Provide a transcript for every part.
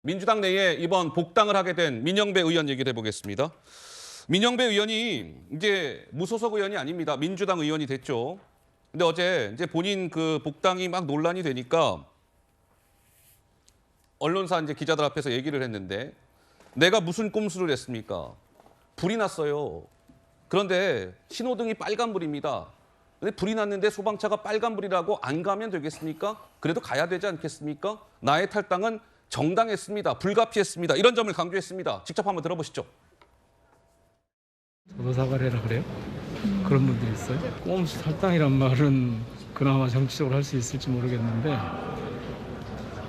민주당 내에 이번 복당을 하게 된 민영배 의원 얘기를 해보겠습니다. 민영배 의원이 이제 무소속 의원이 아닙니다. 민주당 의원이 됐죠. 근데 어제 이제 본인 그 복당이 막 논란이 되니까 언론사 이제 기자들 앞에서 얘기를 했는데 내가 무슨 꼼수를 했습니까? 불이 났어요. 그런데 신호등이 빨간불입니다. 근데 불이 났는데 소방차가 빨간불이라고 안 가면 되겠습니까? 그래도 가야 되지 않겠습니까? 나의 탈당은 정당했습니다. 불가피했습니다. 이런 점을 강조했습니다. 직접 한번 들어보시죠. 저도 사과를 해라 그래요? 그런 분들이 있어요? 꼼수 탈당이란 말은 그나마 정치적으로 할 수 있을지 모르겠는데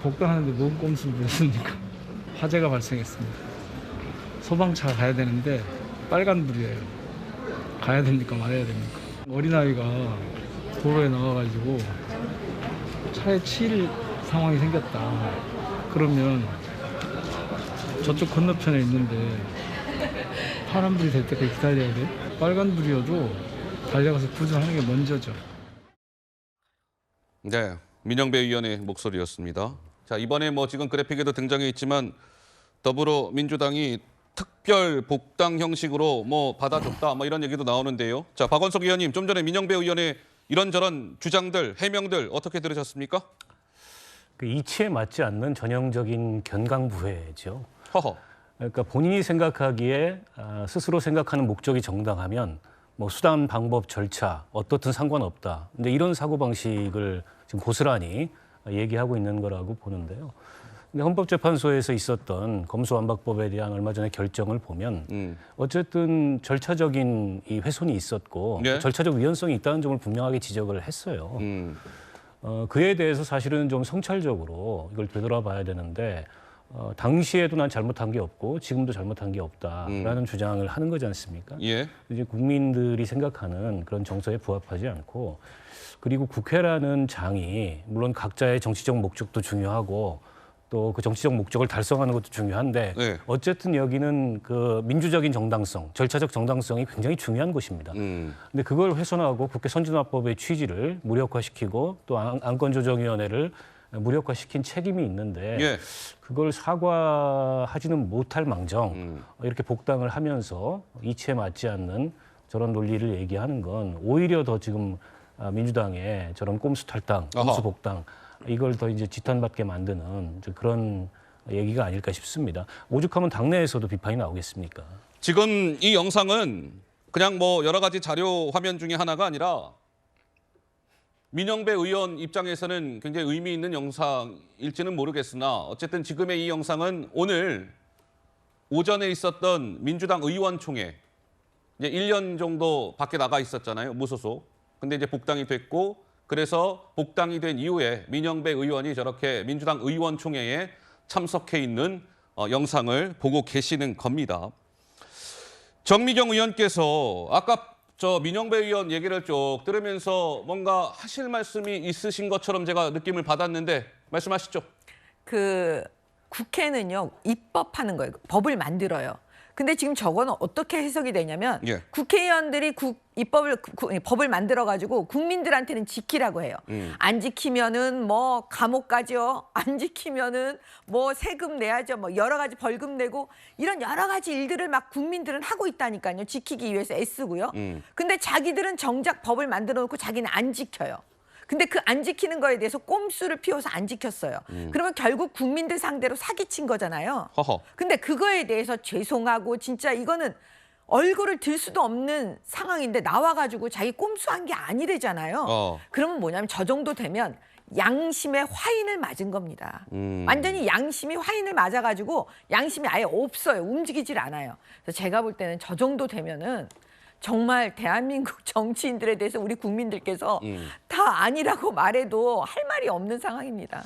복당하는데 뭔 꼼수를 부렸습니까? 화재가 발생했습니다. 소방차가 가야 되는데 빨간불이에요. 가야 됩니까 말아야 됩니까? 어린아이가 도로에 나와가지고 차에 치일 상황이 생겼다. 그러면 저쪽 건너편에 있는데 파란불이 될 때까지 기다려야 돼? 빨간불이어도 달려가서 구조하는 게 먼저죠. 네, 민영배 의원의 목소리였습니다. 자, 이번에 뭐 지금 그래픽에도 등장해 있지만 더불어민주당이 특별 복당 형식으로 뭐 받아줬다 뭐 이런 얘기도 나오는데요. 자, 박원석 의원님, 좀 전에 민영배 의원의 이런저런 주장들, 해명들 어떻게 들으셨습니까? 그 이치에 맞지 않는 전형적인 견강부회죠. 허허. 그러니까 본인이 생각하기에 스스로 생각하는 목적이 정당하면 뭐 수단, 방법, 절차 어떻든 상관없다. 근데 이런 사고방식을 지금 고스란히 얘기하고 있는 거라고 보는데요. 근데 헌법재판소에서 있었던 검수완박법에 대한 얼마 전에 결정을 보면 어쨌든 절차적인 이 훼손이 있었고 네. 절차적 위헌성이 있다는 점을 분명하게 지적을 했어요. 그에 대해서 사실은 좀 성찰적으로 이걸 되돌아봐야 되는데 당시에도 난 잘못한 게 없고 지금도 잘못한 게 없다라는 주장을 하는 거지 않습니까? 예. 이제 국민들이 생각하는 그런 정서에 부합하지 않고 그리고 국회라는 장이 물론 각자의 정치적 목적도 중요하고 또 그 정치적 목적을 달성하는 것도 중요한데 네. 어쨌든 여기는 그 민주적인 정당성, 절차적 정당성이 굉장히 중요한 것입니다. 근데 그걸 훼손하고 국회 선진화법의 취지를 무력화시키고 또 안건조정위원회를 무력화시킨 책임이 있는데 예. 그걸 사과하지는 못할 망정 이렇게 복당을 하면서 이치에 맞지 않는 저런 논리를 얘기하는 건 오히려 더 지금 민주당의 저런 꼼수 탈당, 꼼수 복당 이걸 더 이제 지탄받게 만드는 그런 얘기가 아닐까 싶습니다. 오죽하면 당내에서도 비판이 나오겠습니까? 지금 이 영상은 그냥 뭐 여러 가지 자료 화면 중에 하나가 아니라 민영배 의원 입장에서는 굉장히 의미 있는 영상일지는 모르겠으나 어쨌든 지금의 이 영상은 오늘 오전에 있었던 민주당 의원총회 이제 1년 정도 밖에 나가 있었잖아요. 무소속. 근데 이제 복당이 됐고 그래서 복당이 된 이후에 민영배 의원이 저렇게 민주당 의원총회에 참석해 있는 영상을 보고 계시는 겁니다. 정미경 의원께서 아까 저 민영배 의원 얘기를 쭉 들으면서 뭔가 하실 말씀이 있으신 것처럼 제가 느낌을 받았는데 말씀하시죠. 국회는요, 입법하는 거예요. 법을 만들어요. 근데 지금 저거는 어떻게 해석이 되냐면 예. 국회의원들이 법을 만들어가지고 국민들한테는 지키라고 해요. 안 지키면은 뭐 감옥 가죠. 안 지키면은 뭐 세금 내야죠. 뭐 여러 가지 벌금 내고 이런 여러 가지 일들을 막 국민들은 하고 있다니까요. 지키기 위해서 애쓰고요. 근데 자기들은 정작 법을 만들어 놓고 자기는 안 지켜요. 근데 그 안 지키는 거에 대해서 꼼수를 피워서 안 지켰어요. 그러면 결국 국민들 상대로 사기친 거잖아요. 허허. 근데 그거에 대해서 죄송하고 진짜 이거는 얼굴을 들 수도 없는 상황인데 나와가지고 자기 꼼수한 게 아니래잖아요. 그러면 뭐냐면 저 정도 되면 양심의 화인을 맞은 겁니다. 완전히 양심이 화인을 맞아가지고 양심이 아예 없어요. 움직이질 않아요. 그래서 제가 볼 때는 저 정도 되면은 정말 대한민국 정치인들에 대해서 우리 국민들께서 다 아니라고 말해도 할 말이 없는 상황입니다.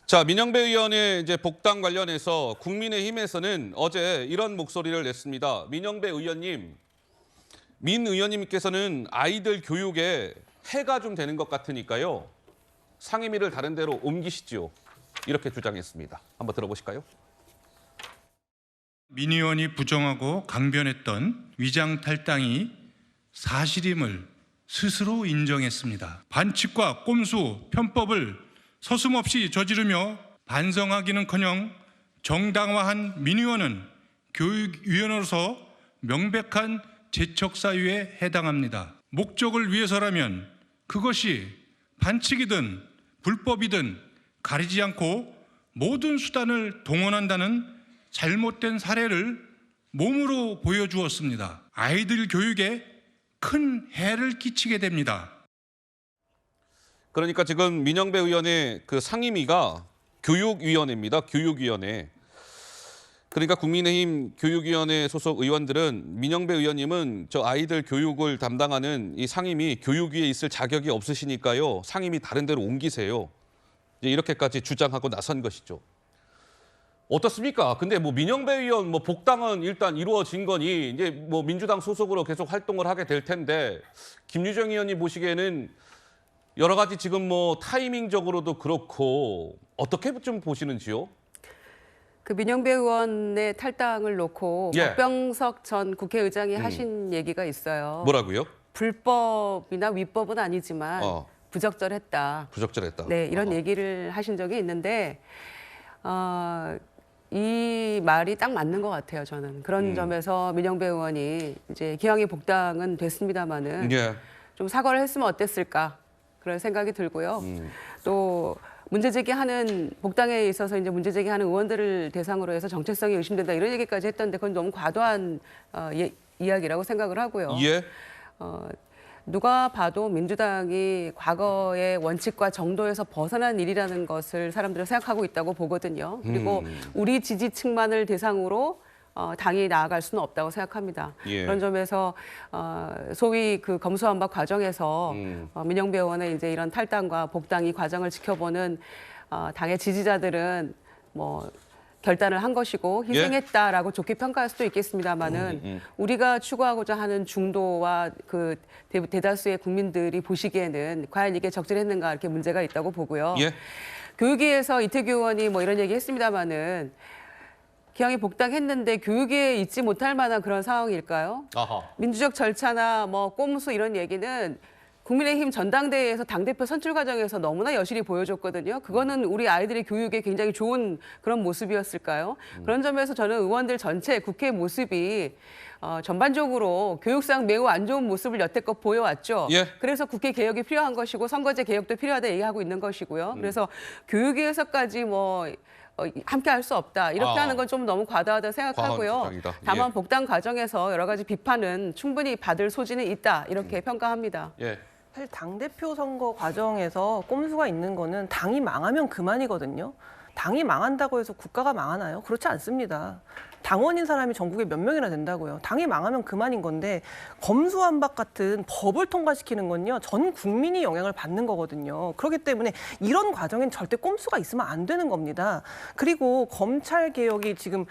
자, 민영배 의원의 이제 복당 관련해서 국민의힘에서는 어제 이런 목소리를 냈습니다. 민영배 의원님, 민 의원님께서는 아이들 교육에 해가 좀 되는 것 같으니까요. 상임위를 다른 데로 옮기시지요. 이렇게 주장했습니다. 한번 들어보실까요? 민 의원이 부정하고 강변했던 위장 탈당이 사실임을 스스로 인정했습니다. 반칙과 꼼수, 편법을 서슴없이 저지르며 반성하기는커녕 정당화한 민의원은 교육위원으로서 명백한 재척 사유에 해당합니다. 목적을 위해서라면 그것이 반칙이든 불법이든 가리지 않고 모든 수단을 동원한다는 잘못된 사례를 몸으로 보여주었습니다. 아이들 교육에 큰 해를 끼치게 됩니다. 그러니까 지금 민영배 의원의 그 상임위가 교육위원회입니다. 교육위원회. 그러니까 국민의힘 교육위원회 소속 의원들은 민영배 의원님은 저 아이들 교육을 담당하는 이 상임위 교육위에 있을 자격이 없으시니까요. 상임위 다른 데로 옮기세요. 이렇게까지 주장하고 나선 것이죠. 어떻습니까? 근데 뭐 민영배 의원 뭐 복당은 일단 이루어진 거니 이제 뭐 민주당 소속으로 계속 활동을 하게 될 텐데 김유정 의원님 보시기에는 여러 가지 지금 뭐 타이밍적으로도 그렇고 어떻게 좀 보시는지요? 그 민영배 의원의 탈당을 놓고 예. 박병석 전 국회의장이 하신 얘기가 있어요. 뭐라고요? 불법이나 위법은 아니지만 부적절했다. 부적절했다. 네, 이런 얘기를 하신 적이 있는데 이 말이 딱 맞는 것 같아요. 저는 그런 점에서 민영배 의원이 이제 기왕에 복당은 됐습니다마는 예. 좀 사과를 했으면 어땠을까 그런 생각이 들고요. 또 문제 제기하는 복당에 있어서 이제 문제 제기하는 의원들을 대상으로 해서 정체성이 의심된다 이런 얘기까지 했던데 그건 너무 과도한 이야기라고 생각을 하고요. 예. 누가 봐도 민주당이 과거의 원칙과 정도에서 벗어난 일이라는 것을 사람들은 생각하고 있다고 보거든요. 그리고 우리 지지층만을 대상으로 당이 나아갈 수는 없다고 생각합니다. 예. 그런 점에서 소위 그 검수완박 과정에서 민영배 의원의 이제 이런 탈당과 복당 이 과정을 지켜보는 당의 지지자들은 뭐 결단을 한 것이고 희생했다라고 좋게 평가할 수도 있겠습니다만은 우리가 추구하고자 하는 중도와 그 대다수의 국민들이 보시기에는 과연 이게 적절했는가 이렇게 문제가 있다고 보고요. 예. 교육위에서 이태규 의원이 뭐 이런 얘기 했습니다만은 기왕에 복당했는데 교육위에 있지 못할 만한 그런 상황일까요? 아하. 민주적 절차나 뭐 꼼수 이런 얘기는 국민의힘 전당대회에서 당대표 선출 과정에서 너무나 여실히 보여줬거든요. 그거는 우리 아이들의 교육에 굉장히 좋은 그런 모습이었을까요? 그런 점에서 저는 의원들 전체 국회 모습이 전반적으로 교육상 매우 안 좋은 모습을 여태껏 보여왔죠. 예. 그래서 국회 개혁이 필요한 것이고 선거제 개혁도 필요하다 얘기하고 있는 것이고요. 그래서 교육위에서까지 뭐 함께 할 수 없다. 이렇게 하는 건 좀 너무 과다하다 생각하고요. 과한 주장이다. 다만 예. 복당 과정에서 여러 가지 비판은 충분히 받을 소지는 있다. 이렇게 평가합니다. 예. 사실 당대표 선거 과정에서 꼼수가 있는 거는 당이 망하면 그만이거든요. 당이 망한다고 해서 국가가 망하나요? 그렇지 않습니다. 당원인 사람이 전국에 몇 명이나 된다고요. 당이 망하면 그만인 건데 검수완박 같은 법을 통과시키는 건요. 전 국민이 영향을 받는 거거든요. 그렇기 때문에 이런 과정엔 절대 꼼수가 있으면 안 되는 겁니다. 그리고 검찰 개혁이 지금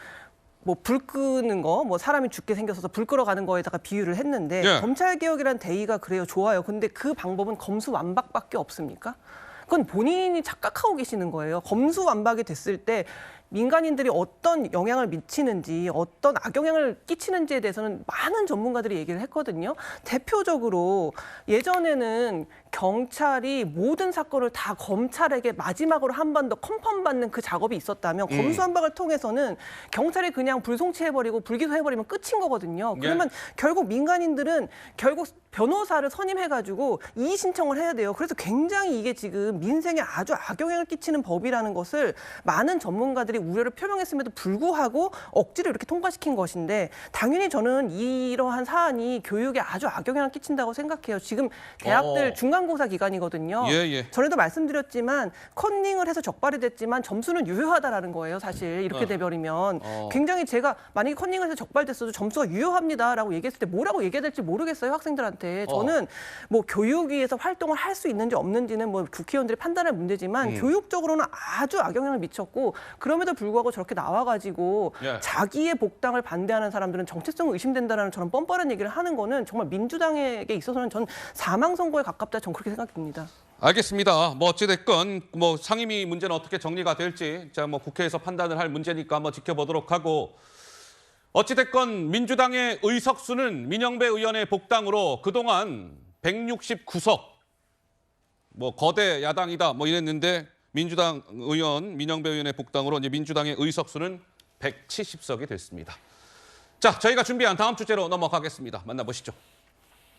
뭐 불 끄는 거, 뭐 사람이 죽게 생겨서 불 끌어가는 거에다가 비유를 했는데 예. 검찰 개혁이란 대의가 그래요. 좋아요. 근데 그 방법은 검수완박밖에 없습니까? 그건 본인이 착각하고 계시는 거예요. 검수완박이 됐을 때 민간인들이 어떤 영향을 미치는지 어떤 악영향을 끼치는지에 대해서는 많은 전문가들이 얘기를 했거든요. 대표적으로 예전에는 경찰이 모든 사건을 다 검찰에게 마지막으로 한 번 더 컨펌받는 그 작업이 있었다면 검수완박을 통해서는 경찰이 그냥 불송치해버리고 불기소해버리면 끝인 거거든요. 그러면 결국 민간인들은 결국 변호사를 선임해가지고 이의 신청을 해야 돼요. 그래서 굉장히 이게 지금 민생에 아주 악영향을 끼치는 법이라는 것을 많은 전문가들이 우려를 표명했음에도 불구하고 억지로 이렇게 통과시킨 것인데 당연히 저는 이러한 사안이 교육에 아주 악영향을 끼친다고 생각해요. 지금 대학들 중간고사 기간이거든요. 예. 전에도 말씀드렸지만 컨닝을 해서 적발이 됐지만 점수는 유효하다라는 거예요. 사실 이렇게 돼버리면 굉장히 제가 만약에 컨닝을 해서 적발됐어도 점수가 유효합니다라고 얘기했을 때 뭐라고 얘기해야 될지 모르겠어요. 학생들한테. 저는 뭐 교육위에서 활동을 할 수 있는지 없는지는 뭐 국회의원들이 판단할 문제지만 교육적으로는 아주 악영향을 미쳤고 그럼에도 불구하고 저렇게 나와가지고 자기의 복당을 반대하는 사람들은 정체성이 의심된다라는 저런 뻔뻔한 얘기를 하는 거는 정말 민주당에게 있어서는 전 사망 선고에 가깝다. 전 그렇게 생각됩니다. 알겠습니다. 뭐 어찌됐건 뭐 상임위 문제는 어떻게 정리가 될지 자 뭐 국회에서 판단을 할 문제니까 한번 지켜보도록 하고 어찌됐건 민주당의 의석수는 민영배 의원의 복당으로 그동안 169석 뭐 거대 야당이다 뭐 이랬는데 민주당 의원 민영배 의원의 복당으로 이제 민주당의 의석수는 170석이 됐습니다. 자, 저희가 준비한 다음 주제로 넘어가겠습니다. 만나보시죠.